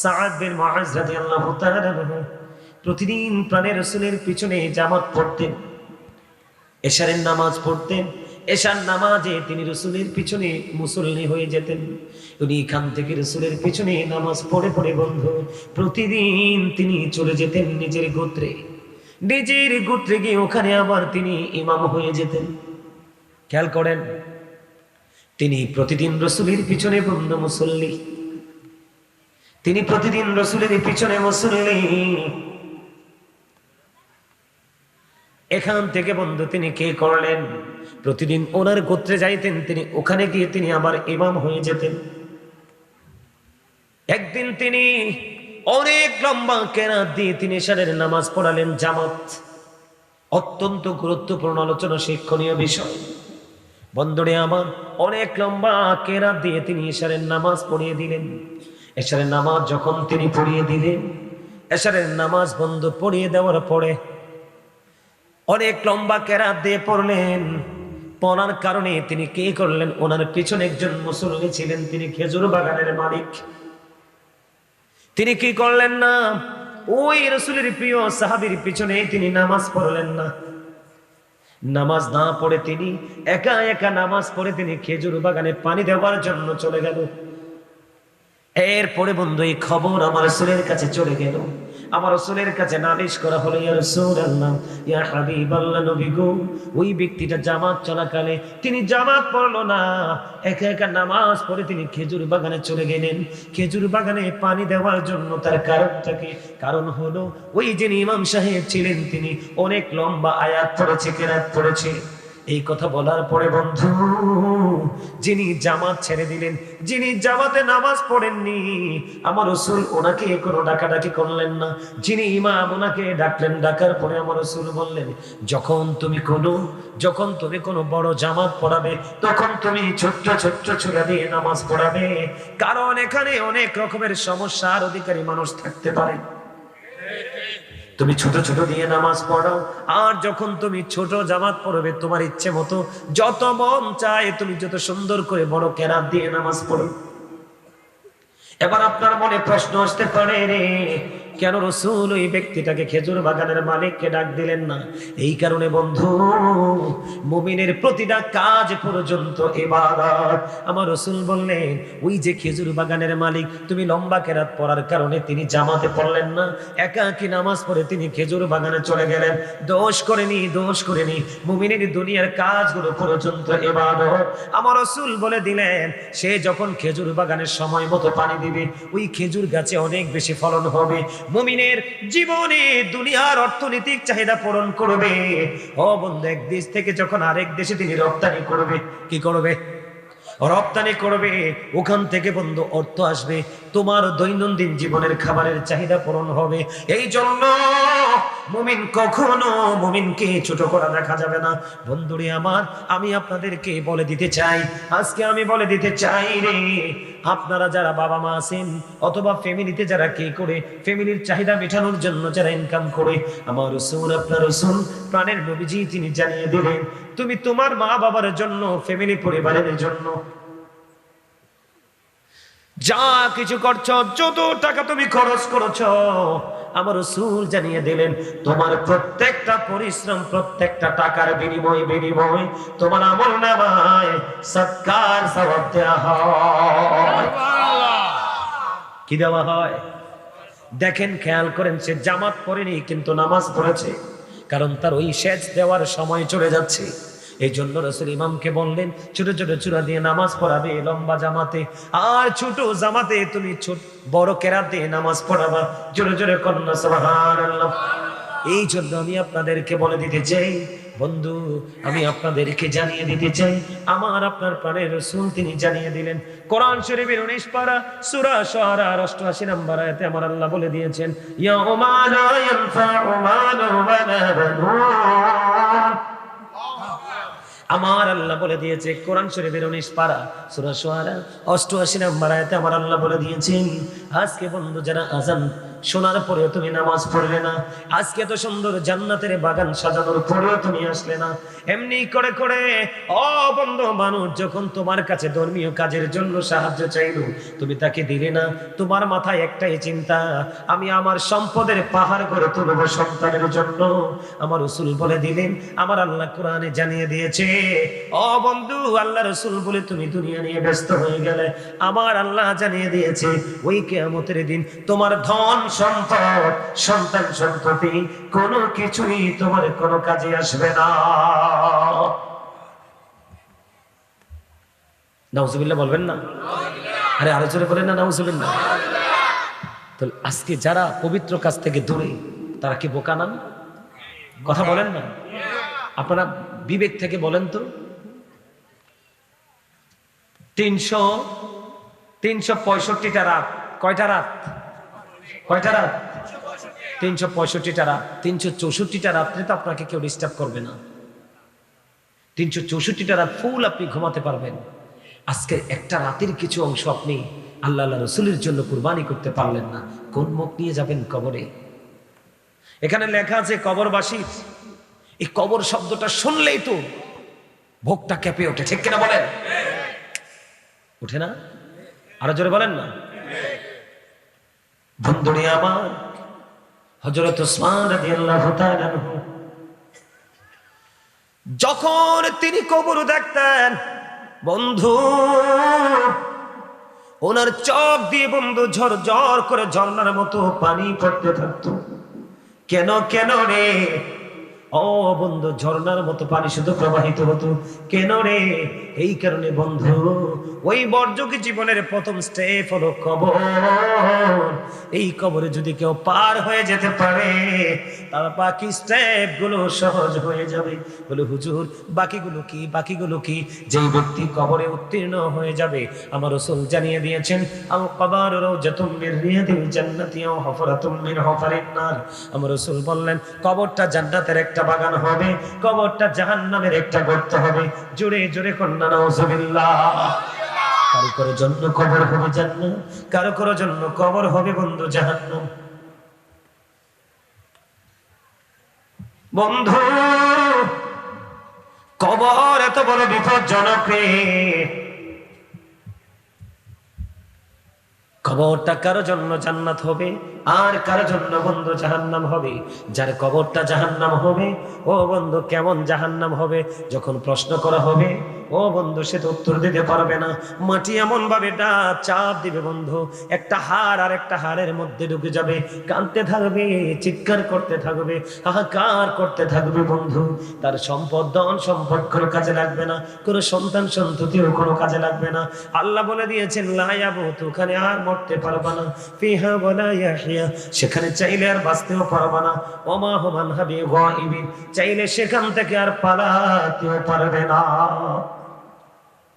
সাআদ বিন মুআয রাদিয়াল্লাহু তাআলা আনহু প্রতিদিন প্রাণের রাসূলের পিছনে জামাত পড়তেন, এশারের নামাজ পড়তেন। এশার নামাজে তিনি রাসূলের পিছনে মুসল্লি হয়ে যেতেন। উনি এখান থেকে রাসূলের পিছনে নামাজ পড়ে পড়ে বন্ধু প্রতিদিন তিনি চলে যেতেন নিজের গোত্রে গিয়ে ওখানে আবার তিনি ইমাম হয়ে যেতেন। খেয়াল করেন, তিনি প্রতিদিন রাসূলের পিছনে বন্ধু মুসল্লি, তিনি প্রতিদিন রাসূলের পিছনে মুসল্লি। এখান থেকে বন্ধু তিনি কে করলেন, প্রতিদিন ওনার গোত্রে যাইতেন, তিনি ওখানে গিয়ে তিনি আবার ইমাম হয়ে যেতেন। একদিন তিনি অনেক লম্বা কেরাত দিয়ে তিনি এশারের নামাজ পড়ালেন জামাত। অত্যন্ত গুরুত্বপূর্ণ আলোচনা, শিক্ষণীয় বিষয়। বন্ধুরে আমার, অনেক লম্বা কেরাত দিয়ে তিনি এশারের নামাজ পড়িয়ে দিলেন। এশারের নামাজ যখন তিনি পড়িয়ে দিলেন, এশারের নামাজ বন্ধ পড়িয়ে দেওয়ার পরে অনেক লম্বা কেরাত দিয়ে পড়লেন। পড়ার কারণে তিনি কি করলেন, ওনার পিছনে একজন মুসল্লি ছিলেন, তিনি খেজুর বাগানের মালিক। তিনি কি করলেন না, ওই রাসূলের প্রিয় সাহাবীর পিছনে তিনি নামাজ পড়লেন না। নামাজ না পড়ে তিনি একা একা নামাজ পড়ে তিনি খেজুর বাগানে পানি দেওয়ার জন্য চলে গেল। এরপরে বন্ধু এই খবর আমার রাসূলের কাছে চলে গেল। আমার রাসূলের কাছে নালিশ করা হলো, ইয়া রাসূলুল্লাহ, ইয়া হাবিবাল্লাহ, নবী গো, ওই ব্যক্তিটা জামাত চলাকালে তিনি জামাত পড়লো না, একা একা নামাজ পড়ে তিনি খেজুর বাগানে চলে গেলেন। খেজুর বাগানে পানি দেওয়ার জন্য তার কারণটা কি? কারণ হলো ওই যে ইমাম সাহেব ছিলেন তিনি অনেক লম্বা আয়াত পড়েছে, কেরাত পড়েছে। এই কথা বলার পরে বন্ধু, যিনি জামাত ছেড়ে দিলেন, যিনি জামাতে নামাজ পড়েননি, আমার রাসূল ওনাকে কোনো ডাকাডাকি করলেন না। যিনি ইমাম, ওনাকে ডাকলেন। ডাকার পরে আমার রাসূল বললেন, যখন তুমি কোনো বড় জামাত পড়াবে, তখন তুমি ছোট্ট ছোট্ট ছোরা দিয়ে নামাজ পড়াবে, কারণ এখানে অনেক রকমের সমস্যার অধিকারী মানুষ থাকতে পারে। তুমি ছোট ছোট দিয়ে নামাজ পড়াও, আর যখন তুমি ছোট জামাত পড়বে, তোমার ইচ্ছে মতো যত মন চায় তুমি যত সুন্দর করে বড় কেরাত দিয়ে নামাজ পড়ো। এবার আপনার মনে প্রশ্ন আসতে পারে, রে কেন রাসূল ওই ব্যক্তিটাকে খেজুর বাগানের মালিককে ডাক দিলেন না? এই কারণে বন্ধু, মুমিনের প্রতিটা কাজ পর্যন্ত ইবাদত। আমার রাসূল বললেন, ওই যে খেজুর বাগানের মালিক, তুমি লম্বা কেরাত পড়ার কারণে তিনি জামাতে পড়লেন না, একাকী নামাজ পড়ে তিনি খেজুর বাগানে চলে গেলেন। দোষ করেনি, মুমিনের দুনিয়ার কাজগুলো পর্যন্ত ইবাদত। আমার রাসূল বলে দিলেন, সে যখন খেজুর বাগানের সময় মতো পানি দিবে, ওই খেজুর গাছে অনেক বেশি ফলন হবে, মুমিনের জীবনে দুনিয়ার অর্থনৈতিক চাহিদা পূরণ করবে। ও বন্ধু, এক দেশ থেকে যখন আরেক দেশে তিনি রপ্তানি করবে, কি করবে? রপ্তানি করবে, ওখান থেকে বন্ধু অর্থ আসবে, তোমার দৈনন্দিন জীবনের খাবারের চাহিদা পূরণ হবে। এই জন্য মুমিনকে ছোট করা দেখা যাবে না। বন্ধুরে আমার, আমি আপনাদেরকে বলে দিতে চাই, আজকে আমি বলে দিতে চাই রে, আপনারা যারা বাবা মা আছেন অথবা ফ্যামিলিতে যারা কি করে, ফ্যামিলির চাহিদা মেটানোর জন্য যারা ইনকাম করে, আমার রাসূল, আপনার রাসূল, প্রাণের নবীজি তিনি জানিয়ে দিলেন, তুমি তোমার মা বাবার জন্য, ফ্যামিলি পরিবারের জন্য যা কিছু করছো, যত টাকা তুমি খরচ করেছো, আমার রাসূল জানিয়ে দিলেন, তোমার প্রত্যেকটা পরিশ্রম, প্রত্যেকটা টাকার বিনিময় তোমার আমলনামায় সদকার সওয়াব দেওয়া হয়। কি দেওয়া হয়? দেখেন, খেয়াল করেন, সে জামাত পড়েনি কিন্তু নামাজ পড়েছে, কারণ তার ওই সেচ দেওয়ার সময় চলে যাচ্ছে। এই জন্য রাসূল ইমামকে বললেন, ছোট ছোট চূড়া দিয়ে নামাজ পড়াবে লম্বা জামাতে, আর ছোট জামাতে তুমি বড় কেরাত দিয়ে নামাজ পড়াবা। জোরে জোরে কন্যা সুবহানাল্লাহ। এই জন্য আমি আপনাদেরকে বলে দিতে চাই বন্ধু, আমি আপনাদেরকে জানিয়ে দিতে চাই, আমার আপনার প্রাণের রাসূল তিনি জানিয়ে দিলেন। কোরআন শরীফের 19 পারা সূরা শুআরা 88 নম্বর আয়াতে আমার আল্লাহ বলে দিয়েছেন, ইয়াউমা লা ইয়ানফাউ মালুন ওয়ালা বানুন। আমার আল্লাহ বলে দিয়েছে, কোরআন শরীফের 19 পারা সূরা শুআরা 88 নম্বর আয়াতে আমার আল্লাহ বলে দিয়েছেন, আজকে বন্ধু যারা আযান শোনার পরেও তুমি নামাজ পড়লে না, আজকে তো সুন্দর জান্নাতের বাগান সাজানোর পরেও তুমি আসলে না। এমনি করে করে ও বন্ধু, মানুষ যখন তোমার কাছে ধর্মীয় কাজের জন্য সাহায্য চাইলো, তুমি তাকে দিলে না। তোমার মাথায় একটাই চিন্তা, আমি আমার সম্পদের পাহাড় করে তুলব সন্তানের জন্য। আমার রাসূল বলে দিলেন, আমার আল্লাহ কোরআনে জানিয়ে দিয়েছে, ও বন্ধু, আল্লাহ রাসূল বলে তুমি দুনিয়া নিয়ে ব্যস্ত হয়ে গেলে, আমার আল্লাহ জানিয়ে দিয়েছে ওই কিয়ামতের দিন তোমার ধন সম্পদ সন্তান সন্ততি কোনো কিছুই তোমার কোনো কাজে আসবে না। নাউজুবিল্লাহ বলবেন না? আরে আরো জোরে বলেন না নাউজুবিল্লাহ। তো আজকে যারা পবিত্র কাজ থেকে দূরে, তারা কি বোকা না? কথা বলেন না আপনারা, বিবেক থেকে বলেন তো। 365টা রাত, কয়টা রাত? কয়টা রাত? 365টা রাত। 364টা রাত্রে তো আপনাকে কেউ ডিস্টার্ব করবে না। 364টা রাত ফুল আপনি ঘুমাতে পারবেন। আজকে একটা রাতের কিছু অংশ আপনি আল্লাহ রাসূলের জন্য কুরবানি করতে পারলেন না, কোন মুখ নিয়ে যাবেন কবরে? এখানে লেখা আছে কবরবাসী। এই কবর শব্দটা শুনলেই তো ভোগটা কেঁপে ওঠে, ঠিক কিনা বলেন? উঠে না? আরো জোরে বলেন না। বন্ধুরে আমার, হযরত ওসমান রাদিয়াল্লাহু তাআলা আনহু যখন তিনি কবর দেখতেন, বন্ধু, ওনার চোখ দিয়ে বন্ধু ঝরঝর করে ঝর্ণার মতো পানি পড়তে থাকতো। কেন কেন রে? ও বন্ধু, ঝর্ণার মতো পানি শুধু প্রবাহিত হতো। কেন রে? এই কারণে বন্ধু, ওই বর্জকি জীবনের প্রথম স্টেপ হলো কবর। এই কবরে যদি কেউ পার হয়ে যেতে পারে, তার বাকি স্টেপ গুলো সহজ হয়ে যাবে। বলে হুজুর, বাকিগুলো কি? বাকিগুলো কি? যেই ব্যক্তি কবরে উত্তীর্ণ হয়ে যাবে, আমার রাসূল জানিয়ে দিয়েছেন, আল কবরু রাওজাতুম মির রিয়াদিল জান্নাতি ওয়া হুফরাতুম মিন হুফারিন নার। আমার রাসূল বললেন, কবরটা জান্নাতের একটা বাগান হবে, কবরটা জাহান্নামের একটা গর্ত হবে। জোরে জোরে কন্যা নাউজুবিল্লাহ। কারো কারো জন্য কবর হবে জান্নাত, কারো কারো জন্য কবর হবে বন্ধু জাহান্নাম। বন্ধু, কবর এত বড় বিপজ্জনক রে। কবরটা কারো জন্য জান্নাত হবে, আর কারো জন্য বন্ধু জাহান্নাম হবে। যার কবরটা জাহান্নাম হবে, ও বন্ধু কেমন জাহান্নাম হবে? যখন প্রশ্ন করা হবে, ও বন্ধু সে তো উত্তর দিতে পারবে না। মাটি এমন ভাবে চাপ দিবে বন্ধু, একটা হাড় আর একটা হাড়ের মধ্যে ঢুকে যাবে, কাঁদতে থাকবে, চিৎকার করতে থাকবে, হাহাকার করতে থাকবে বন্ধু। তার সম্পদ ধন সম্পদ কোনো কাজে লাগবে না, কোনো সন্তান সন্ততিও কোনো কাজে লাগবে না। আল্লাহ বলে দিয়েছেন, লা ইয়ামুতু, ওখানে আর মরতে পারবা না, ফিহা ওয়ালা ইয়াহইয়া, সেখানে চাইলে আর বাঁচতেও পারবা না, ওমা হুমান হাবি গায়িবিন, চাইলে সেখান থেকে আর পালাতেও পারবে না।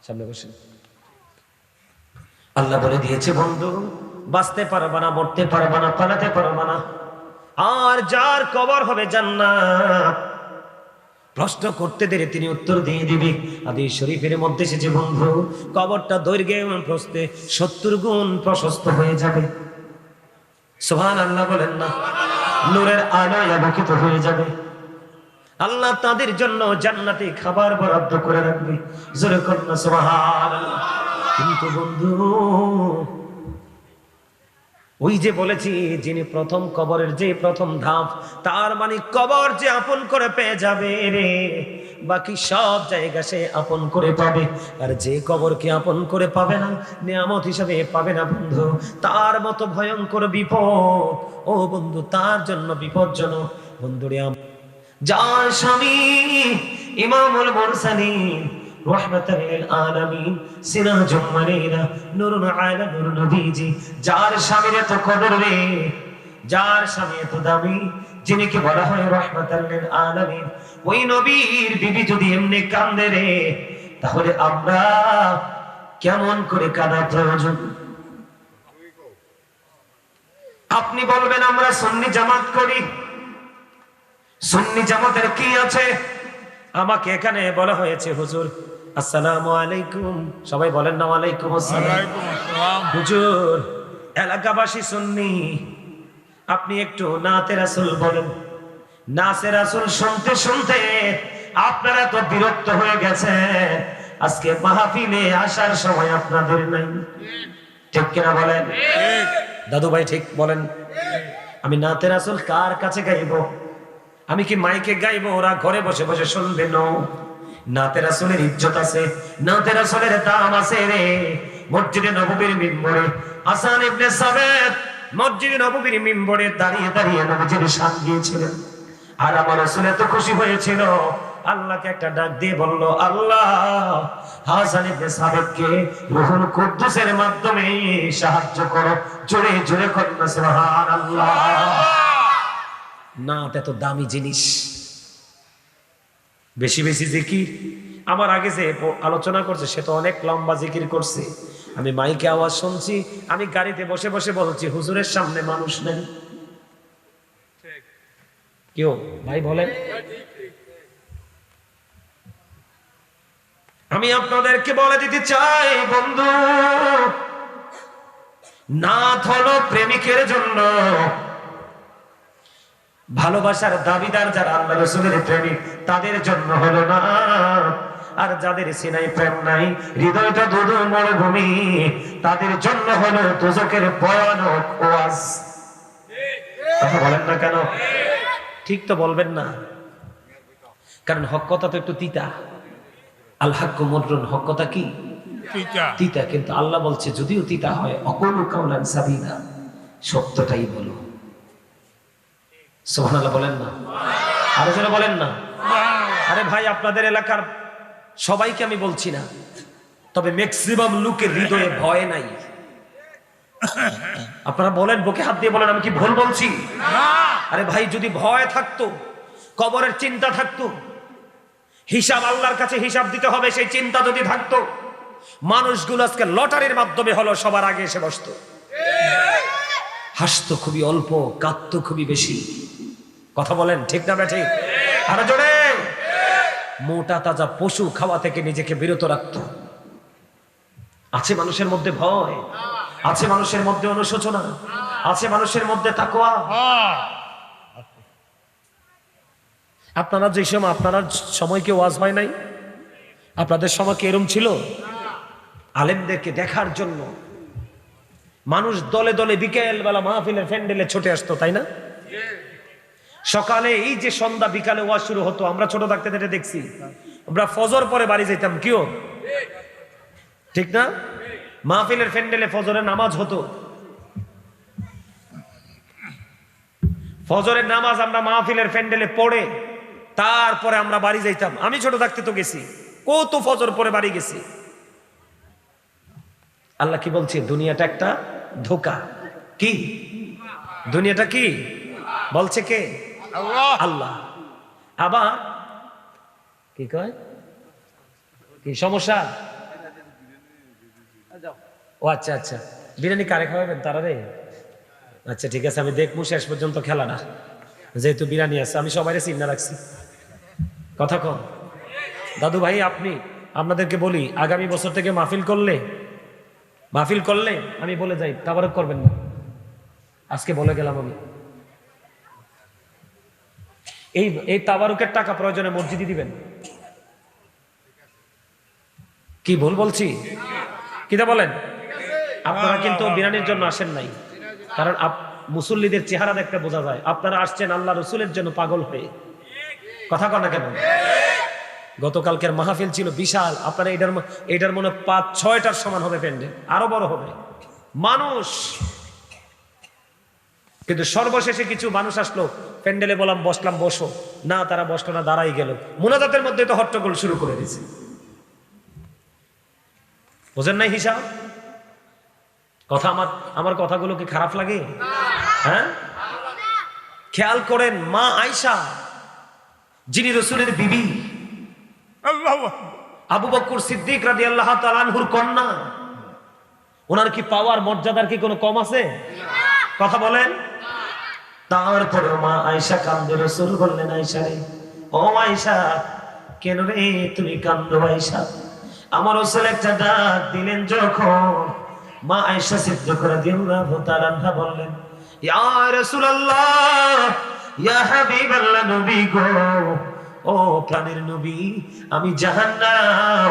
সামনে বসেন। আল্লাহ বলে দিয়েছে বন্ধু, বাঁচতে পারবা না, মরতে পারবা না, পালাতে পারবা না। আর যার কবর হবে জান্নাত, প্রশ্ন করতে দেরি তিনি উত্তর দিয়ে দিবে। হাদিস শরীফের মধ্যে এসেছে বন্ধু, কবরটা দৈর্ঘ্যে এবং প্রস্থে 70 গুণ প্রশস্ত হয়ে যাবে। সুবহানাল্লাহ বলেন না? নূরের আলোয় আলোকিত হয়ে যাবে। আল্লাহ তাদের জন্য জান্নাতে খাবার বরাদ্দ করে রাখবে। জোরে কন্যা সুবহানাল্লাহ। কিন্তু বন্ধু, ওই যে বলেছি, যিনি প্রথম কবরের যে প্রথম ধাপ, তার মানে কবর যে আপন করে পেয়ে যাবে রে, বাকি সব জায়গা সে আপন করে পাবে। আর যে কবরকে আপন করে পাবে না, নিয়ামত হিসাবে পাবে না বন্ধু, তার মতো ভয়ঙ্কর বিপদ, ও বন্ধু, তার জন্য বিপজ্জনক। বন্ধুরে, যার স্বামী ইমামুল মুরসালিন রাহমাতাল লিল আলামিন সিরাজুম মুনীরা নূরুন আলা নূর নবীজি, যার স্বামীর এত কদর রে, যার স্বামী এত দামি, যিনি কি বলা হয় রাহমাতাল লিল আলামিন, ওই নবীর বিবি যদি এমনি কান্দে রে, তাহলে আমরা কেমন করে কাঁদা প্রয়োজন? আপনি বলবেন আমরা সুন্নি জামাত করি, সুন্নি জামাতের কি আছে? আমাকে এখানে বলা হয়েছে, হুজুর আসসালামু আলাইকুম, সবাই বলেন না ওয়ালাইকুম আসসালাম। হুজুর এলাকাবাসী সুন্নি, আপনি একটু নাতে রাসূল বলেন। নাতে রাসূল শুনতে শুনতে আপনারা তো বিরক্ত হয়ে গেছেন, আজকে মাহফিলে আসার সময় আপনাদের নাই। ঠিক কিনা বলেন? দাদু ভাই ঠিক বলেন। আমি নাতে রাসূল কার কাছে গাইবো? আমি কি মাইকে গাইবো? ওরা ঘরে বসে বসে শুনবে? না, নাতে রাসূলের ইজ্জত আছে, নাতে রাসূলের দাম আছে রে। মসজিদে নববীর মিম্বরে হাসান ইবনে সাবিত মসজিদে নববীর মিম্বরে দাঁড়িয়ে দাঁড়িয়ে নবীজির শান গিয়েছিলেন। আর আমার রাসূল এত খুশি হয়েছিল, আল্লাহকে একটা ডাক দিয়ে বলল, আল্লাহ হাসান ইবনে সাবিতকে রূহুল কুদ্দুসের মাধ্যমে সাহায্য করো। জোরে জোরে করেন না সুবহানাল্লাহ। নাত এত দামি জিনিস। বেশি বেশি জিকির। আমার আগে যে আলোচনা করছে সে তো অনেক লম্বা জিকির করছে, আমি মাইকে আওয়াজ শুনছি, আমি গাড়িতে বসে বসে বলছি হুজুরের সামনে মানুষ নেই। কেউ ভাই বলেন? আমি আপনাদেরকে বলে দিতে চাই বন্ধু, নাত হলো প্রেমিকের জন্য। ভালোবাসার দাবিদার যারা আল্লাহ রাসূলের প্রেমিক তাদের জন্য হলো না। আর যাদের সিনাই প্রেম নাই, হৃদয়টা দুধু মরুভূমি, তাদের জন্য হলো দোজখের ভয়ানক ওয়াজ। কথা বলেন না কেন? ঠিক তো বলবেন না, কারণ হক কথা তো একটু তিতা। আল হাক্কু মুররুন, হক কথা কি তিতা। কিন্তু আল্লাহ বলছে যদিও তিতা হয়, অকুলু কাউলান সাদিদা, সত্যটাই বলো। সুবহানাল্লাহ বলেন না? আরো জোরে বলেন না? আরে ভাই, আপনাদের এলাকার সবাইকে আমি বলছি না, তবে ম্যাক্সিমাম লোকের হৃদয়ে ভয় নাই। আপনারা বলেন, বুকে হাত দিয়ে বলেন, আমি কি ভুল বলছি? আরে ভাই, যদি ভয় থাকতো, কবরের চিন্তা থাকতো, হিসাব আল্লাহর কাছে হিসাব দিতে হবে, সেই চিন্তা যদি থাকতো, মানুষগুলো আজকে লটারির মাধ্যমে হলো সবার আগে এসে বসতো, হাসতো খুবই অল্প, কাঁদতো খুবই বেশি। কথা বলেন ঠিক না বেঠিক? আরো জোরে। মোটা তাজা পশু খাওয়া থেকে নিজেকে বিরত রাখতো। আছে মানুষের মধ্যে ভয়, আছে মানুষের মধ্যে অনুশোচনা, আছে মানুষের মধ্যে তাকওয়া। আপনারা যে সময়, আপনার সময় কি ওয়াজ হয় নাই? আপনাদের সময় কি এরম ছিল? আলেমদেরকে দেখার জন্য মানুষ দলে দলে বিকেল বেলা মাহফিলের প্যান্ডেলে ছুটে আসতো, তাই না? সকালে এই যে সন্ধ্যা বিকালে ওয়াজ শুরু হতো, আমরা ছোট থাকতে দেখছি, আমরা ফজর পরে বাড়ি যেতাম। কিও ঠিক না? মাহফিলের প্যান্ডেলে ফজরের নামাজ হতো, ফজরের নামাজ আমরা মাহফিলের প্যান্ডেলে পড়ে তারপরে আমরা বাড়ি যাইতাম। আমি ছোট থাকতে তো গেছি, কত ফজর পরে বাড়ি গেছি। আল্লাহ কি বলছে? দুনিয়াটা একটা ধোঁকা। কি দুনিয়াটা? কি বলছে? কে? আল্লাহ। আবার কি কয়? কি সমস্যা? ও আচ্ছা আচ্ছা, বিরিয়ানি কারে খাওয়াবেন তারা রে? আচ্ছা ঠিক আছে, আমি দেখবো শেষ পর্যন্ত খেলাটা, যেহেতু বিরিয়ানি আছে। আমি সবাই চিন্তা রাখছি। কথা কম। দাদু ভাই, আপনি আপনাদেরকে বলি, আগামী বছর থেকে মাহফিল করলে আমি বলে যাই, তাবারক করবেন না। আজকে বলে গেলাম আমি। এই তাবারুকের টাকা প্রয়োজনে মসজিদে দিবেন। কি ভুল বলছি? কিটা বলেন? আপনারা কিন্তু বিরিয়ানির জন্য আসেন নাই, কারণ মুসল্লিদের চেহারা দেখতে বোঝা যায় আপনারা আসছেন আল্লাহ রসুলের জন্য পাগল হয়ে। কথা কন না কেন? গতকালকের মাহফিল ছিল বিশাল। আপনারা এটার মনে ৫-৬টার সমান হবে প্যান্ডেল, আরো বড় হবে মানুষ। কিন্তু সর্বশেষে কিছু মানুষ আসলো, প্যান্ডেলে বললাম বসলাম, বসো না, তারা বসলো না, দাঁড়াই গেল। মুনাজাতের মধ্যে তো হট্টগোল শুরু করে দিয়েছে। বোঝেন নাই হিসাব? কথা আমার কথাগুলো কি খারাপ লাগে? হ্যাঁ, খেয়াল করেন, মা আয়েশা যিনি রাসূলের বিবি, আবু বকর সিদ্দিক রাদিয়াল্লাহু তাআলা আনহুর কন্যা, ওনার কি পাওয়ার মর্যাদার কি কোনো কম আছে? কথা বলেন। তারপরে মা আয়েশা কান্দে। রাসূল বললেন, আয়েশা রে, ও আয়েশা, কেন রে তুমি কান্দো? আয়েশা, আমার রাসূল একটা ডাক দিলেন যখন, মা আয়েশা সিদ্দিকা রাদিয়াল্লাহু তাআলা আনহা বললেন, ইয়া রাসূলুল্লাহ, ইয়া হাবিবাল্লাহ, নবী গো, ও প্রাণের নবী, আমি জাহান্নাম,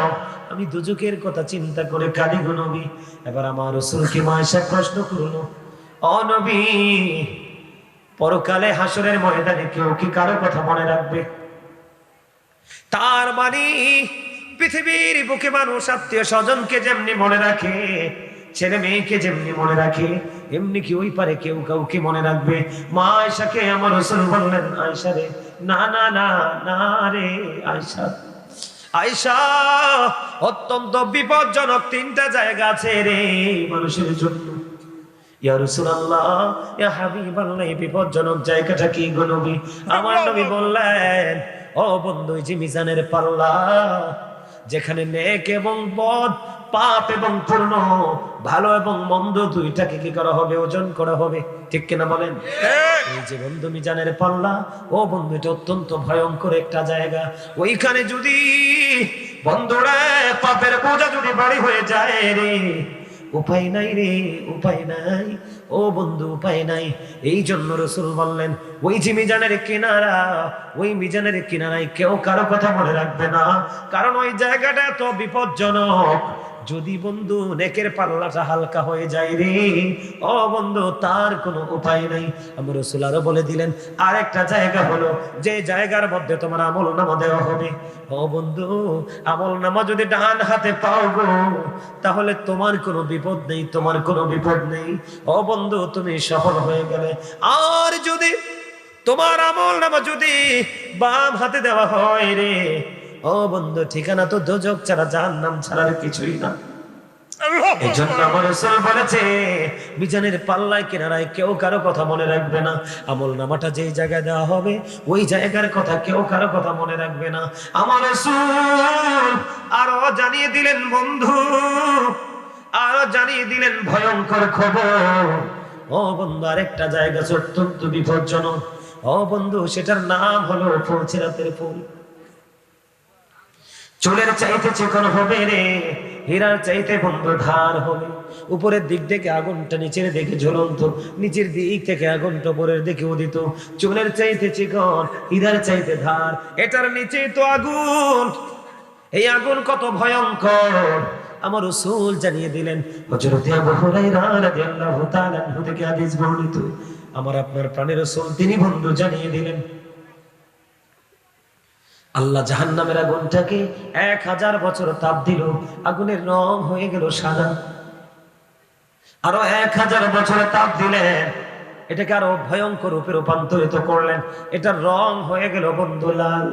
আমি দুজকের কথা চিন্তা করে কাঁদি গো নবী। এবার আমার রাসূলকে মায়েশা প্রশ্ন করলো, ও নবী, পরকালে হাসরের ময়দানে কেউ কি কারো কথা মনে রাখবে? তার মানে পৃথিবীর বুকে মানুষ আত্মীয় স্বজনকে যেমনি মনে রাখে, ছেলে মেয়েকে যেমনি মনে রাখে, এমনি কি ওই পারে কেউ কাউকে মনে রাখবে? মা আয়েশাকে আমার রাসূল বললেন, আয়েশা রে, না না না না রে আয়েশা, আয়েশা, অত্যন্ত বিপজ্জনক তিনটা জায়গা আছে রে মানুষের জন্য। ইয়া রাসূলুল্লাহ, ইয়া হাবিবাল্লাহ, এই বিপজ্জনক জায়গাটা কি গো নবী? আমার নবী বললেন, ও বন্ধু, এই যে মিজানের পাল্লা, যেখানে নেক এবং বদ, পাপ এবং পূর্ণ, ভালো এবং মন্দ দুইটাকে কি করা হবে? ওজন করা হবে, ঠিক কিনা বলেন? এই যে বন্ধু মিজানের পাল্লা, ও বন্ধু, এটা অত্যন্ত ভয়ঙ্কর একটা জায়গা। ওইখানে যদি বন্ধুরা পাপের বোঝা যদি বাড়ি হয়ে যায় রে, উপায় নাই রে, উপায় নাই, ও বন্ধু, উপায় নাই। এই জন্য রাসূল বললেন, ওই যে মিজানের কিনারা, ওই মিজানের কিনারায় কেউ কারো কথা মনে রাখবে না, কারণ ওই জায়গাটা এত বিপজ্জনক। যদি বন্ধু নেকের পাল্লাটা হালকা হয়ে যায় রে, ও বন্ধু, তার কোনো উপায় নাই। আমার রাসূল আরো বলে দিলেন, আরেকটা জায়গা হলো যে জায়গার মধ্যে তোমার আমলনামা দেওয়া হবে। ও বন্ধু, আমলনামা যদি ডান হাতে পাও গো, তাহলে তোমার কোনো বিপদ নেই, তোমার কোনো বিপদ নেই। ও বন্ধু, তুমি সফল হয়ে গেলে। আর যদি তোমার আমলনামা যদি বাম হাতে দেওয়া হয় রে, ও বন্ধু, ঠিকানা তো দোজক ছাড়া, জাহান্নাম ছাড়ার কিছুই না। এই জন্য আমার রাসূল বলেছে, মিজানের পাল্লায় কিনারায় কেউ কারো কথা মনে রাখবে না। আমলনামাটা যেই জায়গায় দেওয়া হবে, ওই জায়গার কথা কেউ কারো কথা মনে রাখবে না। আমার রাসূল আরো জানিয়ে দিলেন বন্ধু, আরো জানিয়ে দিলেন ভয়ঙ্কর খবর। ও বন্ধু, আরেকটা জায়গা অত্যন্ত বিপজ্জনক। ও বন্ধু, সেটার নাম হলো ফুলসিরাতের ফুল। চুলের চাইতে চিকন হবে রে, হীরার চাইতে বন্ধু ধার হবে। উপরের দিক থেকে আগুনটা নিচের দিকে ঝুলন্ত, নিচের দিক থেকে আগুনটা উপরের দিকে উদিত। চুলের চাইতে চিকন, হীরার চাইতে ধার, এটার নিচেই তো আগুন। এই আগুন কত ভয়ঙ্কর আমার রাসূল জানিয়ে দিলেন। হযরত আবু হুরায়রা রাদিয়াল্লাহু তাআলা আনহু থেকে হাদিস বর্ণিত, আমার আপনার প্রাণের রাসূল তিনি বন্ধু জানিয়ে দিলেন, আল্লাহ জাহান্নামের আগুনটাকে 1000 বছর তাপ দিল, আগুনের রং হয়ে গেল সাদা। আরো 1000 বছরে তাপ দিলেন, এটাকে আরো ভয়ঙ্কর রূপে রূপান্তরিত করলেন, এটার রং হয়ে গেল বন্ধু লাল।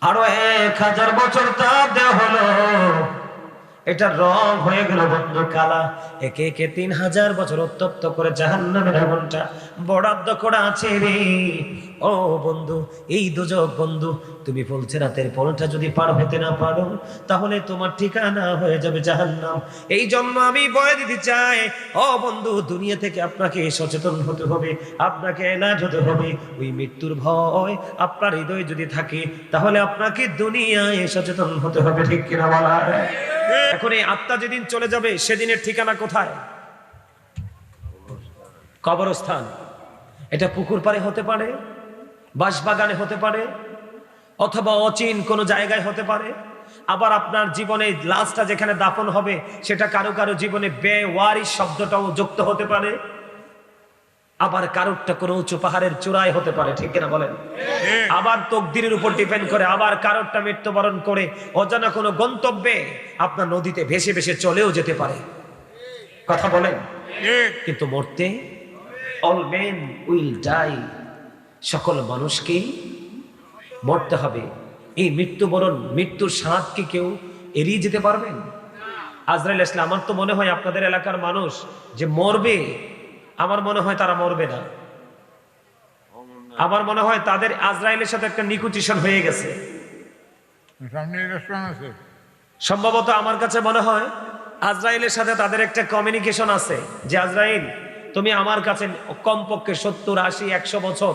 আরো 1000 বছর তাপ দেওয়া হলো, এটার রং হয়ে গেল বন্ধু কালা। একে একে 3000 বছর উত্তপ্ত করে জাহান্নামের আগুনটা বরাদ্দ করা আছে রে। ও বন্ধু, এই দোজখ বন্ধু, তুমি ফুলসিরাতের পলটা যদি পার হতে না পারো, তাহলে তোমার ঠিকানা হয়ে যাবে জাহান্নাম। এই জন্য আমি বলে দিতে চাই, ও বন্ধু, দুনিয়া থেকে আপনাকে সচেতন হতে হবে, আপনাকে এলার্ট হতে হবে। ওই মৃত্যুর ভয় আপনার হৃদয়ে যদি থাকে, তাহলে আপনাকে দুনিয়ায় সচেতন হতে হবে, ঠিক কিনা বলা? এখন এই আত্মা যেদিন চলে যাবে, সেদিনের ঠিকানা কোথায়? কবরস্থান। এটা পুকুর পাড়ে হতে পারে, বাঁশবাগানে হতে পারে, অথবা অচিন কোনো জায়গায় হতে পারে। আবার আপনার জীবনে লাশটা যেখানে দাফন হবে, সেটা কারো কারো জীবনে বেওয়ারিশ শব্দটাও যুক্ত হতে পারে। আবার কারোরটা কোনো উঁচু পাহাড়ের চূড়ায় হতে পারে, ঠিক কিনা বলেন? আবার তকদিরের উপর ডিপেন্ড করে। আবার কারোরটা মৃত্যুবরণ করে অজানা কোনো গন্তব্যে আপনার নদীতে ভেসে ভেসে চলেও যেতে পারে, কথা বলেন? কিন্তু মরতে, অল মেন উইল ডাই, সকল মানুষকেই মরতে হবে। এই মৃত্যুবরণ, মৃত্যুর স্বাদ কি কেউ এড়িয়ে যেতে পারবেন? আজরাইল আসলে, আমার তো মনে হয় আপনাদের এলাকার মানুষ যে মরবে, আমার মনে হয় তারা মরবে না। আমার মনে হয় তাদের আজরাইলের সাথে একটা নিকুটিশন হয়ে গেছে সম্ভবত। আমার কাছে মনে হয় আজরাইলের সাথে তাদের একটা কমিউনিকেশন আছে, যে আজরাইল, তুমি আমার কাছে কমপক্ষে 70, 80, 100 বছর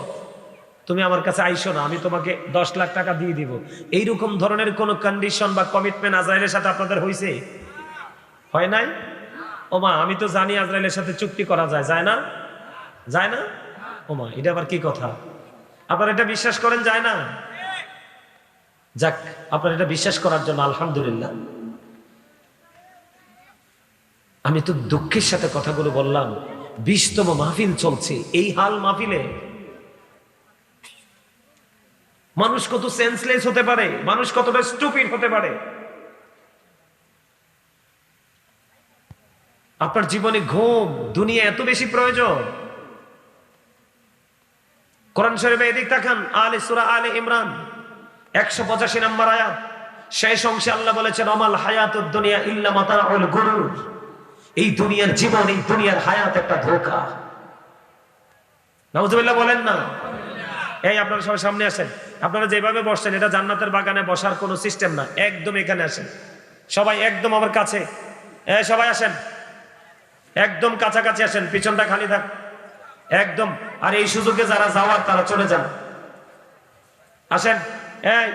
তুমি আমার কাছে আইসো না, আমি তোমাকে 10 লাখ টাকা দিয়ে দিব। এইরকম ধরনের কোন কন্ডিশন বা কমিটমেন্ট আজরাইলের সাথে আপনাদের হয়েছে? হয় নাই? ও মা, আমি তো জানি আজরাইলের সাথে চুক্তি করা যায়, যায় না? যায় না? ওমা, এটা আবার কি কথা? আপনারা এটা বিশ্বাস করেন যায় না? যাক, আপনারা এটা বিশ্বাস করার জন্য আলহামদুলিল্লাহ। আমি তো দুঃখের সাথে কথাগুলো বললাম। 20তম মাহফিল চলছে, এই হাল মাহফিলে মানুষ কত সেন্সলেস হতে পারে, মানুষ কতটা স্টুপিড হতে পারে। আপনার জীবনে ঘুম দুনিয়া এত বেশি প্রয়োজন? কোরআন শরীফে এদিক তাকান, সূরা আলে ইমরান 185 নম্বর আয়াত, শেষ অংশে আল্লাহ বলেছেন, আমাল হায়াতুদ দুনিয়া ইল্লা মাতাউল গুরুর। এই দুনিয়ার জীবন, এই দুনিয়ার হায়াত একটা ধোঁকা। নাউজুবিল্লাহ বলেন না? এই আপনারা সবাই সামনে আসেন। আপনারা যেভাবে বসছেন এটা জান্নাতের বাগানে বসার কোনো সিস্টেম না। একদম এখানে আসেন সবাই, একদম আমার কাছে। সবাই আসেন, একদম কাছাকাছি আসেন, পিছনটা খালি থাক একদম। আর এই সুযোগে যারা যাওয়ার তারা চলে যান, আসেন। এই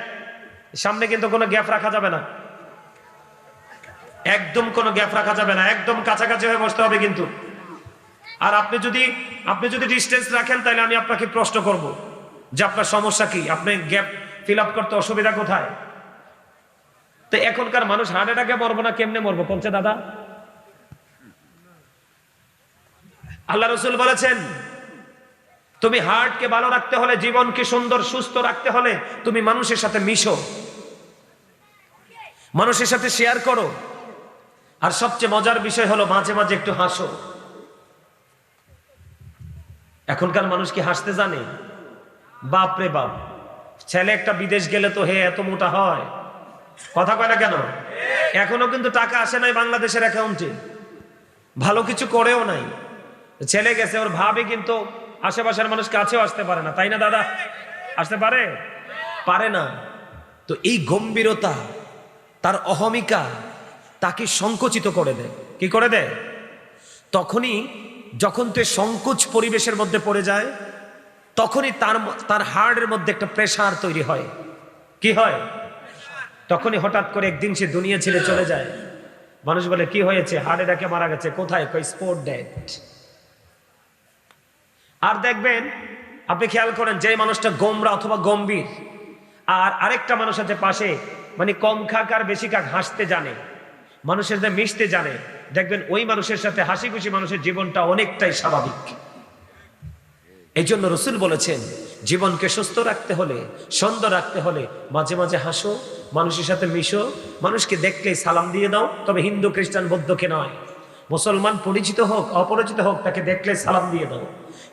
সামনে কিন্তু কোনো গ্যাপ রাখা যাবে না, একদম কোনো গ্যাপ রাখা যাবে না, একদম কাছাকাছি হয়ে বসতে হবে কিন্তু। আর আপনি যদি ডিস্টেন্স রাখেন তাহলে আমি আপনাকে প্রশ্ন করব যে আপনার সমস্যা কি, আপনি গ্যাপ ফিল আপ করতে অসুবিধা কোথায়? তো এখনকার মানুষ হার্ট অ্যাটাকে মরবো না কেমনে মরবো বলছে দাদা? আল্লাহ রাসূল বলেছেন, তুমি হার্টকে ভালো রাখতে হলে, জীবনকে সুন্দর সুস্থ রাখতে হলে তুমি মানুষের সাথে মিশো, মানুষের সাথে শেয়ার করো। আর সবচেয়ে মজার বিষয় হলো মাঝে মাঝে একটু হাসো। এখনকার মানুষ কি হাসতে জানে? বাপ রে বাপ, ছেলে একটা বিদেশ গেলে তো হে এত মোটা হয়, কথা কয় না কেন? এখনো কিন্তু টাকা আসে নাই বাংলাদেশের অ্যাকাউন্টে, ভালো কিছু করেও নাই। ছেলে গেছে, ওর ভাবে কিন্তু আশেপাশের মানুষ কাছেও আসতে পারে না, তাই না দাদা? আসতে পারে না। তো এই গম্ভীরতা, তার অহমিকা তাকে সংকুচিত করে দেয়। কি করে দেয়? তখনই যখন তুই সংকোচ পরিবেশের মধ্যে পড়ে যায়, তখনই তার হার্টের মধ্যে একটা প্রেসার তৈরি হয়। কি হয়? তখনই হঠাৎ করে একদিন সে দুনিয়া ছেড়ে চলে যায়। মানুষ বলে কি হয়েছে? হার্ট অ্যাটাকে মারা গেছে। কোথায়? কই স্পট ডেথ। আর দেখবেন, আপনি খেয়াল করেন, যে মানুষটা গোমরা অথবা গম্ভীর, আর আরেকটা মানুষ আছে পাশে, মানে কম খাক আর বেশি খাক, হাসতে জানে, মানুষের সাথে মিশতে জানে, দেখবেন ওই মানুষের সাথে হাসি খুশি মানুষের জীবনটা অনেকটাই স্বাভাবিক। এই জন্য রাসূল বলেছেন, জীবনকে সুস্থ রাখতে হলে, সুন্দর রাখতে হলে মাঝে মাঝে হাসো, মানুষের সাথে মিশো, মানুষকে দেখলেই সালাম দিয়ে দাও। তবে হিন্দু খ্রিস্টান বৌদ্ধকে নয়, মুসলমান পরিচিত হোক অপরিচিত হোক, তাকে দেখলে সালাম দিয়ে দাও।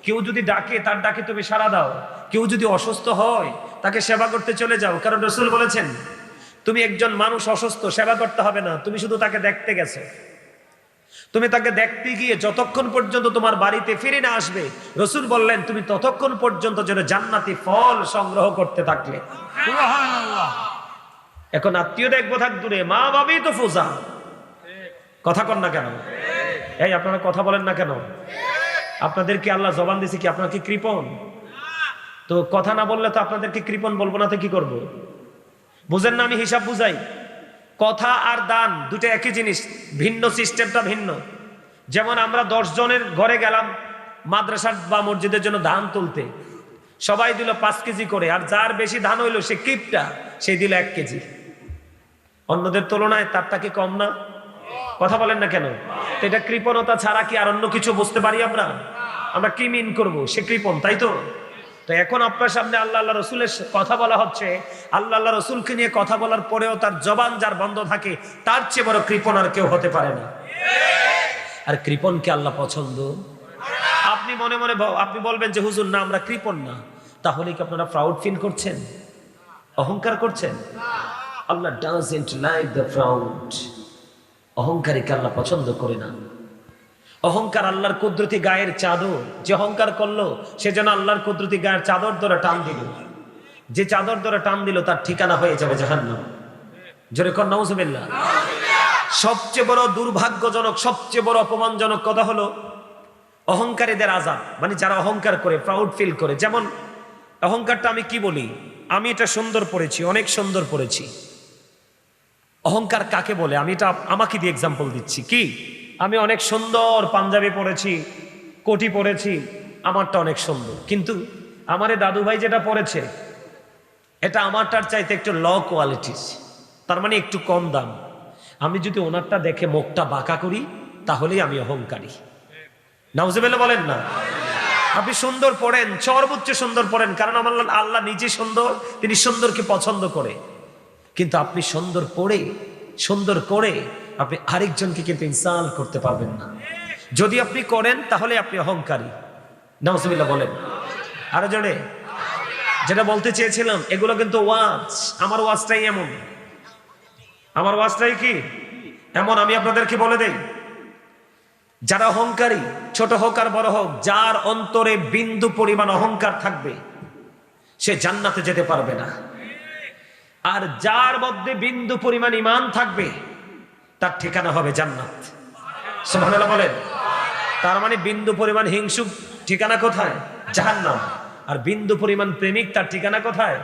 কেউ যদি ডাকে, তার ডাকে তুমি সাড়া দাও। কেউ যদি অসুস্থ হয়, তাকে সেবা করতে চলে যাও। কারণ রাসূল বলেছেন, তুমি একজন মানুষ অসুস্থ, সেবা করতে হবে না, তুমি শুধু তাকে দেখতে গেছো। তুমি তাকে দেখতে গিয়ে যতক্ষণ পর্যন্ত তোমার বাড়িতে ফিরে না আসবে, রাসূল বললেন, তুমি ততক্ষণ পর্যন্ত যেন জান্নাতি ফল সংগ্রহ করতে থাকলে। সুবহানাল্লাহ। এখন আত্মীয় দেখবো থাক দূরে, মা বাবাই তো ফোজা। কথা কন না কেন? এই আপনারা কথা বলেন না কেন? আপনাদেরকে আল্লাহ জবান দিয়েছে কি? আপনারা কি কৃপণ? তো কথা না বললে তো আপনাদেরকে কৃপণ বলবো না, তো কি করবো? বুঝেন না? আমি হিসাব বুঝাই। কথা আর দান দুটো একই জিনিস, ভিন্ন সিস্টেমটা ভিন্ন। যেমন আমরা 10 জনের ঘরে গেলাম মাদ্রাসার বা মসজিদের জন্য ধান তুলতে, সবাই দিল 5 কেজি করে, আর যার বেশি ধান হইলো সে কিপটা, সে দিল 1 কেজি। অন্যদের তুলনায় তারটা কি কম না? কথা বলেন না কেন? তো এটা কৃপণতা ছাড়া কি আর অন্য কিছু বুঝতে পারি আমরা? আমরা কি মিন করব? সে কৃপণ, তাই তো? তো এখন আপনার সামনে আল্লাহ আল্লাহ রসুলের কথা বলা হচ্ছে, আল্লাহ আল্লাহ রসুলকে নিয়ে কথা বলার পরেও তার জবান যার বন্ধ থাকে, তার চেয়ে বড় কৃপণ আর কেউ হতে পারে না। আর কৃপণকে আল্লাহ পছন্দ। আপনি মনে মনে আপনি বলবেন যে হুজুর না, আমরা কৃপণ না। তাহলে কি আপনারা প্রাউড ফিল করছেন? অহংকার করছেন? আল্লাহ ডাজন্ট লাইক দ্য প্রাউড। অহংকারীকে আল্লাহ পছন্দ করে না। অহংকার আল্লাহর কুদরতি গায়ের চাদর। যে অহংকার করলো সে যেন আল্লাহর কুদরতি গায়ের চাদর ধরে টান দিল। যে চাদর ধরে টান দিল তার ঠিকানা হয়ে যাবে জাহান্নাম। জোরে কর নাউজুবিল্লাহ। সবচেয়ে বড় দুর্ভাগ্যজনক, সবচেয়ে বড় অপমানজনক কথা হলো অহংকারীদের আযাব। মানে যারা অহংকার করে, প্রাউড ফিল করে। যেমন অহংকারটা আমি কি বলি, আমি এটা সুন্দর পড়েছি, অনেক সুন্দর পড়েছি। অহংকার কাকে বলে? আমি এটা আমাকে দিয়ে এক্সাম্পল দিচ্ছি। কি? আমি অনেক সুন্দর পাঞ্জাবি পরেছি, কোটি পরেছি, আমারটা অনেক সুন্দর, কিন্তু আমারে দাদু ভাই যেটা পড়েছে এটা আমারটার চাইতে একটু লো কোয়ালিটির, তার মানে একটু কম দাম। আমি যদি ওনারটা দেখে মুখটা বাঁকা করি তাহলেই আমি অহংকারী। নাউজুবিল্লাহ বলেন না। আপনি সুন্দর পড়েন, সর্বোচ্চ সুন্দর পড়েন, কারণ আমার আল্লাহ নিজে সুন্দর, তিনি সুন্দরকে পছন্দ করে। কিন্তু আপনি সুন্দর পড়ে সুন্দর করে আপনি আরেকজনকে কিন্তু ইনসাল্ট করতে পারবেন না। যদি আপনি করেন তাহলে আপনি অহংকারী। নাউজুবিল্লাহ বলেন আরো জোরে। যেটা বলতে চেয়েছিলাম, এগুলো কিন্তু ওয়াজ, আমার ওয়াজটাই এমন, আমার ওয়াজটাই কি এমন। আমি আপনাদেরকে বলে দেই, যারা অহংকারী, ছোট হোক আর বড় হোক, যার অন্তরে বিন্দু পরিমাণ অহংকার থাকবে সে জান্নাতে যেতে পারবে না। আর যার মধ্যে বিন্দু পরিমাণ ঈমান থাকবে তার ঠিকানা হবে জান্নাত। সুবহানাল্লাহ বলেন। তার মানে বিন্দু পরিমাণ হিংসুক ঠিকানা কোথায়? জাহান্নাম। আর বিন্দু পরিমাণ প্রেমিক তার ঠিকানা কোথায়?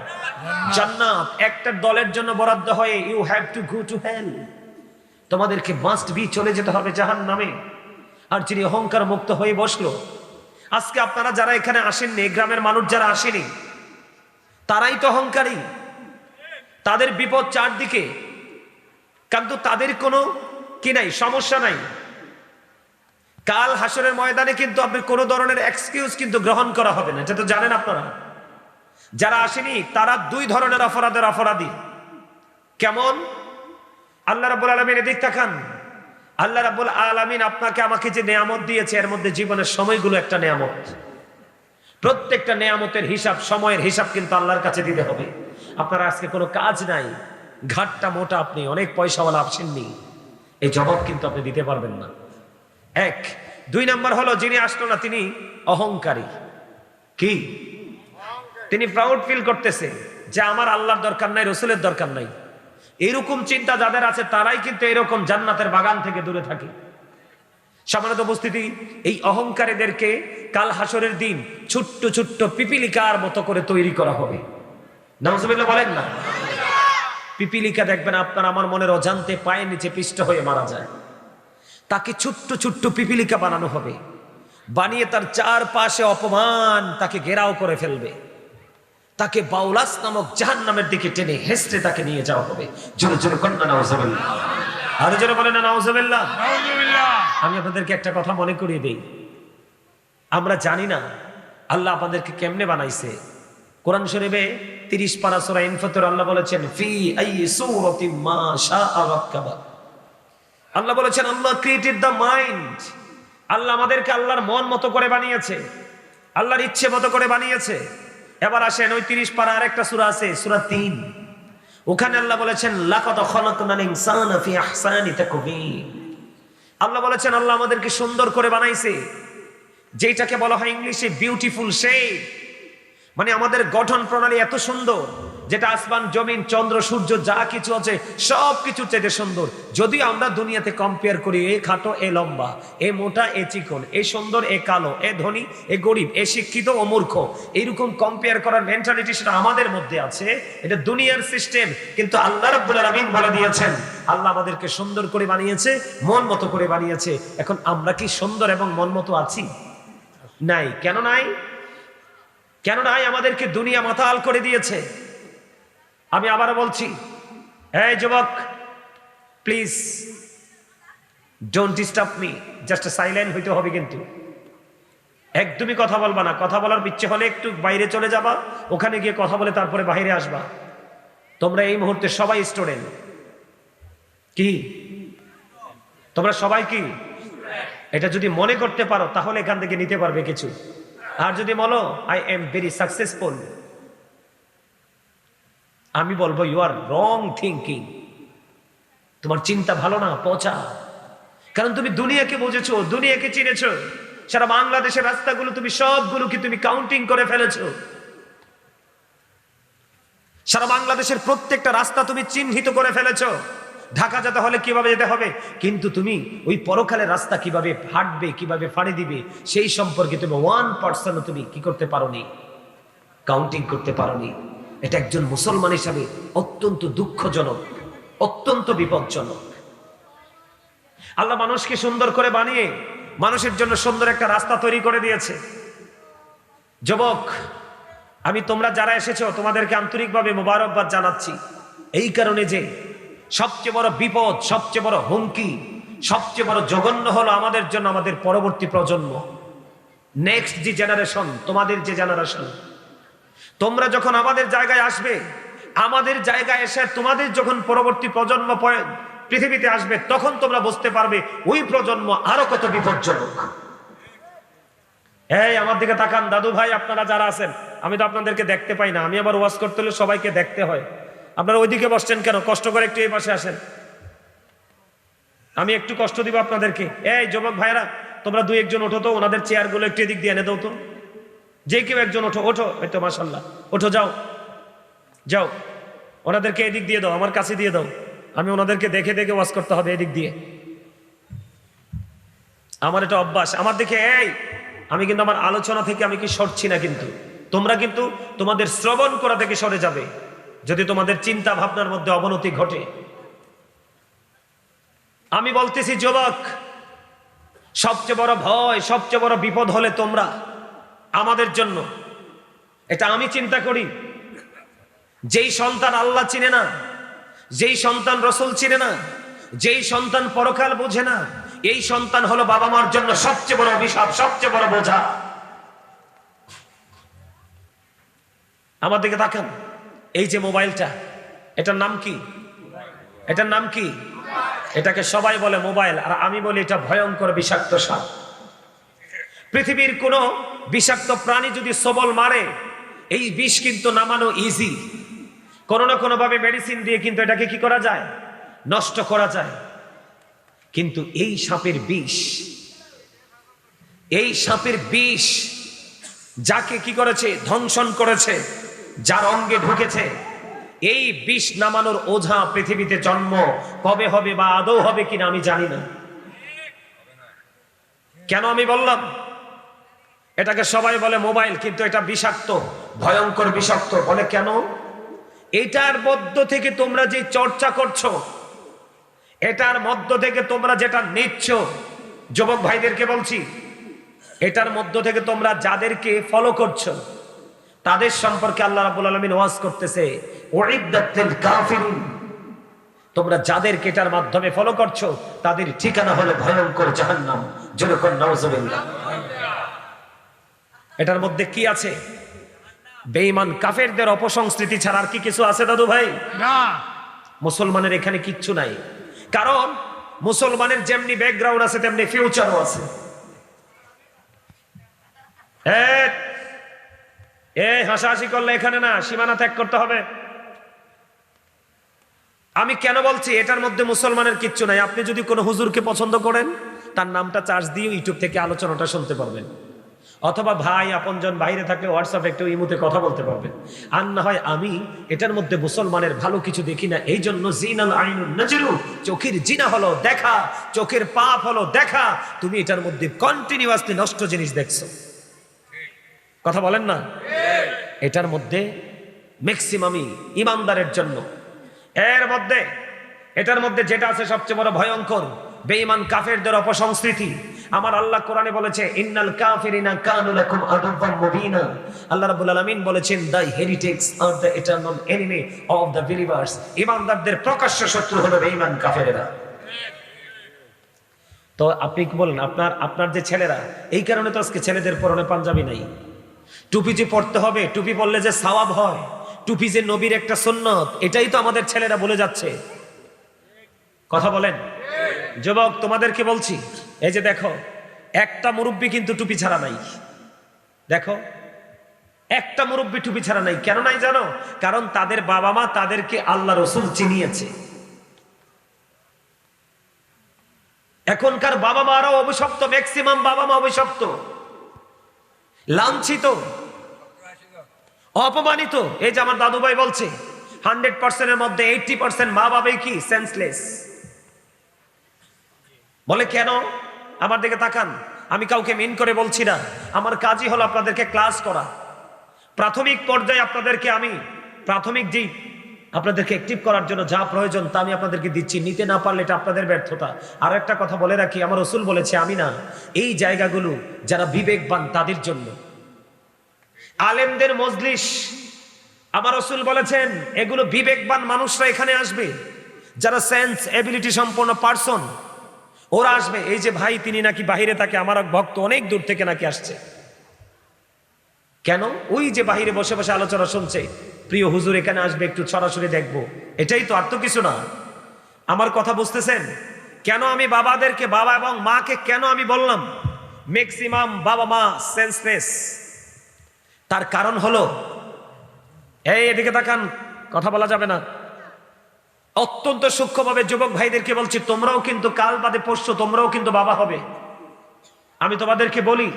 জান্নাত। একটা দলের জন্য বরাদ্দ হয় you have to go to hell, তোমাদেরকে মাস্ট বি চলে যেতে হবে জাহান্নামে। আর যিনি অহংকার মুক্ত হয়ে বসলো, আজকে আপনারা যারা এখানে আসেননি, গ্রামের মানুষ যারা আসেনি, তারাই তো অহংকারী। তাদের বিপদ চারদিকে, কিন্তু তাদের কোনো কি নাই, সমস্যা নাই। কাল হাসরের ময়দানে কিন্তু আপনি কোনো ধরনের এক্সকিউজ কিন্তু গ্রহণ করা হবে না, এটা তো জানেন আপনারা। যারা আসেনি তারা দুই ধরনের অপরাধের অপরাধী। কেমন? আল্লাহ রাব্বুল আলামিন এদিক তাকান। আল্লাহ রাব্বুল আলামিন আপনাকে আমাকে যে নেয়ামত দিয়েছে, এর মধ্যে জীবনের সময়গুলো একটা নেয়ামত। প্রত্যেকটা নেয়ামতের হিসাব, সময়ের হিসাব কিন্তু আল্লাহর কাছে দিতে হবে। আপনার আজকে কোনো কাজ নাই, ঘাটটা মোটা, আপনি অনেক পয়সাওয়ালা আসেননি, এই জবাব কিন্তু আপনি দিতে পারবেন না। এক। দুই নাম্বার হলো, যিনি আসলো না তিনি অহংকারী। কি? তিনি প্রাউড ফিল করতেছে যে আমার আল্লাহর দরকার নাই, রসুলের দরকার নাই। এইরকম চিন্তা যাদের আছে তারাই কিন্তু এরকম জান্নাতের বাগান থেকে দূরে থাকে। সম্মানিত উপস্থিতি, এই অহংকারীদেরকে কাল হাসরের দিন ছোট্ট ছোট্ট পিপিলিকার মতো করে তৈরি করা হবে। নাউজুবিল্লাহ বলেন না। পিপিলিকা দেখবেন আপনার আমার মনের অজান্তে পায়ের নিচে পিষ্ট হয়ে মারা যায়, তাকে ছোট্ট ছোট্ট পিপিলিকা বানানো হবে, বানিয়ে তার চারপাশে অপমান তাকে ঘেরাও করে ফেলবে, তাকে বাউলাস নামক জাহান্নামের দিকে টেনে হেসড়ে তাকে নিয়ে যাওয়া হবে। জোরে জোরে কন্যা নাউজুবিল্লাহ, আরো জোরে বলেন না নাউজুবিল্লাহ। আমি আপনাদেরকে একটা কথা মনে করিয়ে দেই, আমরা জানি না আল্লাহ আপনাদেরকে কেমনে বানাইছে। কোরআন শরীফে 30 পারা সূরা ইনফাতর আল্লাহ বলেছেন ফি আইয়ি সূরাতিন মা শাআ রাক্কাবা। আল্লাহ বলেছেন আল্লাহ ক্রিয়েটেড দ্য মাইন্ড। আল্লাহ আমাদেরকে আল্লাহর মন মতো করে বানিয়েছে, আল্লাহর ইচ্ছে মতো করে বানিয়েছে। এবার আসেন ওই 30 পারা আরেকটা সূরা আছে, সূরা 3, ওখানে আল্লাহ বলেছেন লাকাদ খালাকনাল ইনসানা ফি আহসানি তাকওয়িম। আল্লাহ বলেছেন আল্লাহ আমাদেরকে সুন্দর করে বানাইছে, যেটাকে বলা হয় ইংলিশে বিউটিফুল শেপ। মানে আমাদের গঠন প্রণালী এত সুন্দর, যেটা আসমান জমিন চন্দ্র সূর্য যা কিছু আছে সব কিছুর চাইতে সুন্দর। যদিও আমরা দুনিয়াতে কম্পেয়ার করি, এ খাটো এ লম্বা, এ মোটা এ চিকন, এ সুন্দর এ কালো, এ ধনী এ গরিব, এ শিক্ষিত ও মূর্খ, এইরকম কম্পেয়ার করার মেন্টালিটি সেটা আমাদের মধ্যে আছে, এটা দুনিয়ার সিস্টেম। কিন্তু আল্লাহ রাব্বুল আলামিন বলে দিয়েছেন আল্লাহ আমাদেরকে সুন্দর করে বানিয়েছে, মন মতো করে বানিয়েছে। এখন আমরা কি সুন্দর এবং মন মতো আছি? নাই। কেন নাই? কেন নাই? আমাদেরকে দুনিয়া মাতাল করে দিয়েছে। আমি আবারও বলছি, এই যুবক, please don't disturb me, just silent হইতে হবে, কিন্তু একদমই কথা বলবা না। কথা বলার ইচ্ছে হলে একটু বাইরে চলে যাবা, ওখানে গিয়ে কথা বলে তারপরে বাইরে আসবা। তোমরা এই মুহূর্তে সবাই স্টুডেন্ট। কি তোমরা সবাই কি? এটা যদি মনে করতে পারো তাহলে এখান থেকে নিতে পারবে কিছু। আর যদি বলো আই এম ভেরি সাকসেসফুল, আমি বলবো ইউ আর রং থিঙ্কিং, তোমার চিন্তা ভালো না, পচা। কারণ তুমি দুনিয়াকে বুঝেছো, দুনিয়াকে চিনেছো, সারা বাংলাদেশের রাস্তাগুলো তুমি সবগুলোকে তুমি কাউন্টিং করে ফেলেছো, সারা বাংলাদেশের প্রত্যেকটা রাস্তা তুমি চিহ্নিত করে ফেলেছো। ঢাকা যেতে হলে কিভাবে যেতে হবে, কিন্তু তুমি ওই পরকালের রাস্তা কিভাবে হাঁটবে, কিভাবে ফাড়ি দিবে, সেই সম্পর্কে তুমি 1% তুমি কি করতে পারোনি, কাউন্টিং করতে পারোনি। এটা একজন মুসলমান হিসাবে অত্যন্ত দুঃখজনক, অত্যন্ত বিপজ্জনক। আল্লাহ মানুষকে সুন্দর করে বানিয়ে মানুষের জন্য সুন্দর একটা রাস্তা তৈরি করে দিয়েছে। যুবক, আমি তোমরা যারা এসেছো তোমাদেরকে আন্তরিকভাবে মোবারকবাদ জানাচ্ছি, এই কারণে যে সবচেয়ে বড় বিপদ, সবচেয়ে বড় হুমকি, সবচেয়ে বড় জঘন্য হলো আমাদের জন্য আমাদের পরবর্তী প্রজন্ম, নেক্সট যে জেনারেশন, তোমাদের যে জেনারেশন। তোমরা যখন আমাদের জায়গায় আসবে, আমাদের জায়গায় এসে তোমাদের যখন পরবর্তী প্রজন্ম পৃথিবীতে আসবে, তখন তোমরা বুঝতে পারবে ওই প্রজন্ম আরো কত বিপজ্জনক। এই আমার দিকে তাকান দাদু ভাই, আপনারা যারা আছেন, আমি তো আপনাদেরকে দেখতে পাই না, আমি আবার ওয়াজ করতে হলে সবাইকে দেখতে হয়। আপনারা ওইদিকে বসছেন কেন? কষ্ট করে একটু এই পাশে আসেন, আমি একটু কষ্ট দিব আপনাদেরকে। এই যুবক ভাইরা, তোমরা দুই একজন ওঠো তো, ওনাদের চেয়ার গুলো একটু এদিক দিয়ে এনে দাও তো, যে কেউ একজন ওঠো, ওঠো, এই তো মাশাআল্লাহ, ওঠো, যাও যাও, ওনাদেরকে এদিক দিয়ে দাও, আমার কাছে দিয়ে দাও, আমি ওনাদেরকে দেখে দেখে ওয়াজ করতে হবে এদিক দিয়ে। আমার এটা অভ্যাস, আমার দিকে। এই আমি কিন্তু আমার আলোচনা থেকে আমি কি সরছি না, কিন্তু তোমরা কিন্তু তোমাদের শ্রবণ করা থেকে সরে যাবে যদি তোমাদের চিন্তা ভাবনার মধ্যে অবনতি ঘটে। আমি বলতেছি যুবক, সবচেয়ে বড় ভয়, সবচেয়ে বড় বিপদ হলে তোমরা আমাদের জন্য। এটা আমি চিন্তা করি, যেই সন্তান আল্লাহ চিনে না, যেই সন্তান রসুল চিনে না, যেই সন্তান পরকাল বোঝে না, এই সন্তান হলো বাবা মার জন্য সবচেয়ে বড় অভিশাপ, সবচেয়ে বড় বোঝা। আমার দিকে তাকান, এই যে মোবাইলটা, এটার নাম কি? এটার নাম কি? এটাকে সবাই বলে মোবাইল, আর আমি বলি এটা ভয়ঙ্কর বিষাক্ত সাপ। পৃথিবীর কোন বিষাক্ত প্রাণী যদি সবল মারে, এই বিষ কিন্তু নামানো ইজি। কোনো না কোনো ভাবে মেডিসিন দিয়ে কিন্তু এটাকে কি করা যায়? নষ্ট করা যায়। কিন্তু এই সাপের বিষ, এই সাপের বিষ যাকে কি করেছে? ধ্বংসন করেছে, যার অঙ্গে ঢুকেছে, এই বিষ নামানোর ওঝা পৃথিবীতে জন্ম কবে হবে বা আদৌ হবে কিনা আমি জানি না। কেন আমি বললাম এটাকে সবাই বলে মোবাইল, কিন্তু এটা বিষাক্ত, ভয়ঙ্কর বিষাক্ত। বলে কেন? এটার মধ্য থেকে তোমরা যে চর্চা করছো, এটার মধ্য থেকে তোমরা যেটা নিচ্ছ, যুবক ভাইদেরকে বলছি, এটার মধ্য থেকে তোমরা যাদেরকে ফলো করছো তাদের সম্পর্কে আল্লাহ রাব্বুল আলামিন ওয়াজ করতেছে, উইদ্দাতিল কাফিরিন। তোমরা যাদেরকে এটার মাধ্যমে ফলো করছো তাদের ঠিকানা হলো ভয়ঙ্কর জাহান্নাম। যেরকম নাউজুবিল্লাহ। এটার মধ্যে কি আছে? বেঈমান কাফেরদের অপসংস্কৃতি ছাড়া আর কি কিছু আছে দাদু ভাই? না। মুসলমানের এখানে কিচ্ছু নাই, কারণ মুসলমানের যেমনি ব্যাকগ্রাউন্ড আছে তেমনি ফিউচারও আছে। এই হাসাহাসি করলে এখানে না, সীমানা ত্যাগ করতে হবে। আমি কেন বলছি এটার মধ্যে মুসলমানের কিচ্ছু নাই? আপনি যদি কোনো হুজুরকে পছন্দ করেন, তার নামটা চার্জ দিয়ে ইউটিউব থেকে আলোচনাটা শুনতে পারবেন, অথবা ভাই আপনজন বাইরে থাকলে হোয়াটসঅ্যাপে একটু ইমুতে কথা বলতে পারবেন। আর না হয় আমি এটার মধ্যে মুসলমানের ভালো কিছু দেখি না। এই জন্য জিনাল আইনুন নাজরু, চোখের জিনা হলো দেখা, চোখের পাপ হলো দেখা। তুমি এটার মধ্যে কন্টিনিউয়াসলি নষ্ট জিনিস দেখছো, কথা বলেন না? এটার মধ্যে ম্যাক্সিমামই ইমানদারের জন্য। এর মধ্যে এটার মধ্যে যেটা আছে সবচেয়ে বড় ভয়ঙ্কর, বেঈমান কাফেরদের অপসংস্কৃতি। আমার আল্লাহ কোরআনে বলেছে, ইন্নাল কাফিরিনা কানু লাকুম আদুওয়ান মুবিনা। আল্লাহ রাব্বুল আলামিন বলেছেন, the heretics are the eternal enemy of the believers. ইমানদারদের প্রকাশ্য শত্রু হলো বেঈমান কাফেরেরা। তো আপনি কি বলেন, আপনার যে ছেলেরা, এই কারণে তো আজকে ছেলেদের পরনে পাঞ্জাবি নাই। টুপি যে পড়তে হবে, টুপি পরলে যে সওয়াব হয়, টুপি যে নবীর একটা সুন্নত, এটাই তো আমাদের ছেলেরা বলে যাচ্ছে। কথা বলেন যুবক, তোমাদেরকে বলছি, এই যে দেখো, একটা মুরব্বী কিন্তু টুপি ছাড়া নাই। দেখো, একটা মুরব্বী টুপি ছাড়া নাই। কেন নাই জানো? কারণ তাদের বাবা মা তাদেরকে আল্লাহ রসুল চিনিয়েছে। এখনকার বাবা মারাও অভিশপ্ত, ম্যাক্সিমাম বাবা মা অভিশপ্ত, লাঞ্ছিত, অপমানিত। এই যে আমার দাদু ভাই বলছে, 100% এর মধ্যে 80% মা বাবাই কি সেন্সলেস। বলে কেন? আমার দিকে তাকান, আমি কাউকে মিন করে বলছি না, আমার কাজই হলো আপনাদেরকে ক্লাস করা। প্রাথমিক পর্যায়ে আপনাদেরকে আমি প্রাথমিক যেই আপনাদেরকে অ্যাক্টিভ করার জন্য যা প্রয়োজন তা আমি আপনাদেরকে দিচ্ছি। নিতে না পারলে এটা আপনাদের ব্যর্থতা। আর একটা কথা বলে রাখি, আমার রাসূল বলেছে, আমি না, এই জায়গাগুলো যারা বিবেকবান তাদের জন্য। আলেমদের মজলিস, আমার রাসূল বলেছেন এগুলো বিবেকবান মানুষরা এখানে আসবে, যারা সেন্স এবিলিটি সম্পন্ন পার্সন, ওরা আসবে। এই যে ভাই তিনি নাকি বাহিরে থাকে, আমার এক ভক্ত অনেক দূর থেকে নাকি আসছে। কেন? ওই যে বাহিরে বসে বসে আলোচনা শুনছে, প্রিয় হুজুর এখানে আসবে, একটু সরাসরি দেখবো, এটাই তো, আর তো কিছু না। আমার কথা বুঝতেছেন? কেন আমি বাবাদেরকে, বাবা এবং মাকে কেন আমি বললাম ম্যাক্সিমাম বাবা মা সেন্সলেস? তার কারণ হলো, এই এদিকে তাকান, কথা বলা যাবে না। অত্যন্ত সূক্ষ্মভাবে যুবক ভাইদেরকে বলছি, তোমরাও কিন্তু কাল বাদে পরশু তোমরাও কিন্তু বাবা হবে। আমি তোমাদেরকে বলি,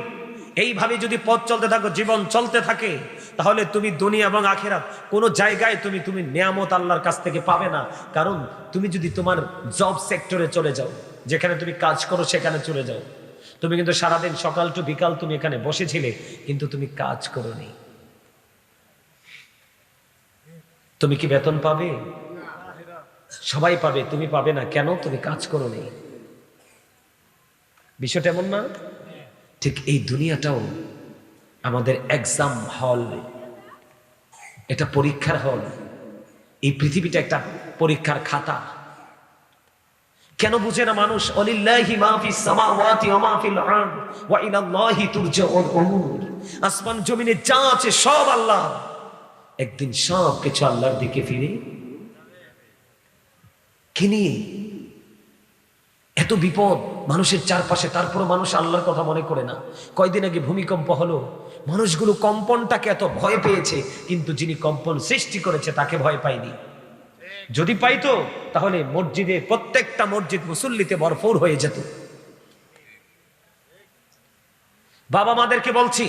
এইভাবে যদি পথ চলতে থাকো, জীবন চলতে থাকে, তাহলে তুমি দুনিয়া এবং আখিরাত কোনো জায়গায় তুমি নিয়ামত আল্লাহর কাছ থেকে পাবে না। কারণ তুমি যদি তোমার জব সেক্টরে চলে যাও, যেখানে তুমি কাজ করো সেখানে চলে যাও, তুমি কিন্তু সারাদিন সকাল টু বিকাল তুমি এখানে বসেছিলে, কিন্তু তুমি কাজ করোনি। তুমি কি বেতন পাবে? সবাই পাবে, তুমি পাবে না। কেন? তুমি কাজ করোনি। বিষয়টা এমন না? ঠিক এই দুনিয়াটাও আমাদের এক্সাম হল, এটা পরীক্ষার হল। এই পৃথিবীটা একটা পরীক্ষার খাতা। কেন বুঝে না মানুষ? অলিল্লাহি মা ফিস সামাওয়াতি ওয়া মা ফিল আরদ ওয়া ইলাল্লাহি তুরজাউল উমুর। আসমান জমিনে যা আছে সব আল্লাহ, একদিন সব কিছু আল্লাহর দিকে ফিরে। কি নিয়ে এত বিপদ মানুষের চারপাশে, তারপরও মানুষ আল্লাহর কথা মনে করে না। কয়দিন আগে ভূমিকম্প হলো, মানুষগুলো কম্পনটাকে এত ভয় পেয়েছে, কিন্তু যিনি কম্পন সৃষ্টি করেছে তাকে ভয় পায়নি। যদি পাইতো তাহলে মসজিদে, প্রত্যেকটা মসজিদ মুসল্লিতে ভরপুর হয়ে যেত। বাবা মাদেরকে বলছি,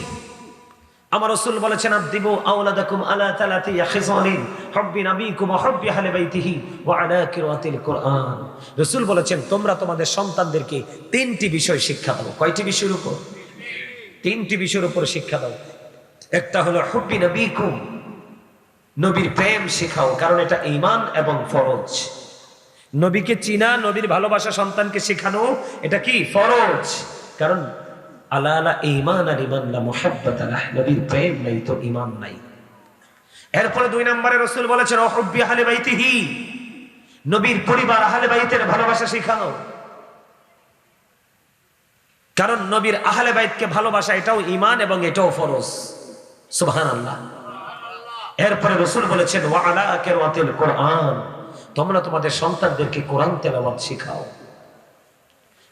আমার রাসূল বলেছেন, আদিবু আওলাদাকুম আলা তালাতি খিসালিন হুব্বি নবিকুম ওয়া হুব্বি আহলি বাইতিহি ওয়া আলা কিরাতিল কুরআন। রাসূল বলেছেন, তোমরা তোমাদের সন্তানদেরকে তিনটি বিষয় শিক্ষা দাও। কয়টি বিষয়ের উপর? তিনটি বিষয়ের উপর শিক্ষা দাও। একটা হলো হুব্বি নবিকুম, নবীর প্রেম শেখাও, কারণ এটা ঈমান এবং ফরজ। নবীকে চিনা, নবীর ভালোবাসা সন্তানকে শেখানো, এটা কি? ফরজ। কারণ আলা আলা ঈমান আর ঈমান লা মুহাব্বাত লাহ, নবীর প্রেম নাই তো ঈমান নাই। এরপরে দুই নম্বরে রাসূল বলেছেন, হুব্বি আহলি বাইতিহি, নবীর পরিবার আহলে বাইতের ভালোবাসা শেখানো, কারণ নবীর আহলে বাইতকে ভালোবাসা এটাও ঈমান এবং এটাও ফরজ। সুবহানাল্লাহ। এরপরে রাসূল বলেছেন, ওয়া আলা কিরাতিল কুরআন, তোমরা তোমাদের সন্তানদেরকে কোরআন তেলাওয়াত শেখাও।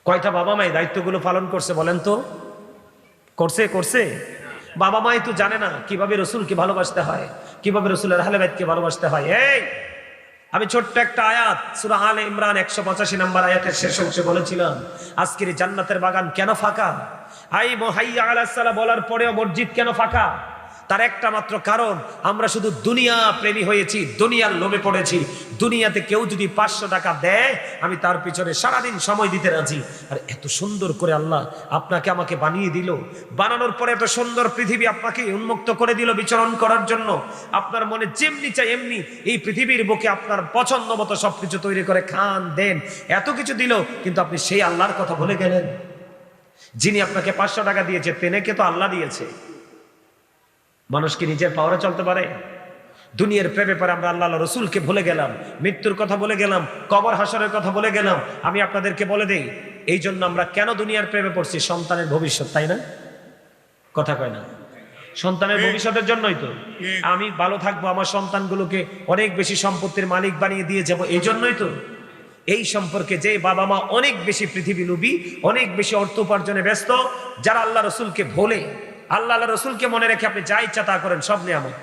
কয়টা বাবা মাই দায়িত্বগুলো পালন করছে বলেন তো? করছে? বাবা মাই তো জানে না কিভাবে রাসূলকে ভালোবাসতে হয়, কিভাবে রাসূলের আহলে বাইতকে ভালোবাসতে হয়। এই আমি ছোট্ট একটা আয়াত, সূরা আলে ইমরান 185 নম্বর আয়াতের শেষ অংশে বলেছিলাম, আজকের জান্নাতের বাগান কেন ফাঁকা? আই মুহাইয়া আলাস সালাহ বলার পরেও মসজিদ কেন ফাঁকা? তার একটা মাত্র কারণ, আমরা শুধু দুনিয়া প্রেমী হয়েছি, দুনিয়ার লোভে পড়েছি। দুনিয়াতে কেউ যদি 500 টাকা দেয়, আমি তার পিছনে সারাদিন সময় দিতে রাজি। আর এত সুন্দর করে আল্লাহ আপনাকে আমাকে বানিয়ে দিল, বানানোর পরে এত সুন্দর পৃথিবী আপনাকে উন্মুক্ত করে দিল বিচরণ করার জন্য। আপনার মনে যেমনি চাই এমনি এই পৃথিবীর বুকে আপনার পছন্দ মতো সবকিছু তৈরি করে খান, দেন, এত কিছু দিল, কিন্তু আপনি সেই আল্লাহর কথা ভুলে গেলেন। যিনি আপনাকে 500 টাকা দিয়েছে, তেনেকে তো আল্লাহ দিয়েছে। মানুষ কি নিজের পাওয়ারে চলতে পারে? দুনিয়ার প্রেমে পরে আমরা আল্লাহ রসুলকে ভুলে গেলাম, মৃত্যুর কথা বলে গেলাম, কবর হাসরের কথা বলে গেলাম। আমি আপনাদেরকে বলে দেই, এই জন্য আমরা কেন দুনিয়ার প্রেমে পড়ছি? সন্তানের ভবিষ্যৎ, তাই না? কথা কয় না? সন্তানের ভবিষ্যতের জন্যই তো। আমি ভালো থাকবো, আমার সন্তানগুলোকে অনেক বেশি সম্পত্তির মালিক বানিয়ে দিয়ে যাবো, এই জন্যই তো। এই সম্পর্কে যে বাবা মা অনেক বেশি পৃথিবী লোভী, অনেক বেশি অর্থ উপার্জনে ব্যস্ত, যারা আল্লাহ রসুলকে ভোলে, আল্লাহ রসুলকে মনে রেখে আপনি যা ইচ্ছা তা করেন, সব নিয়ামত।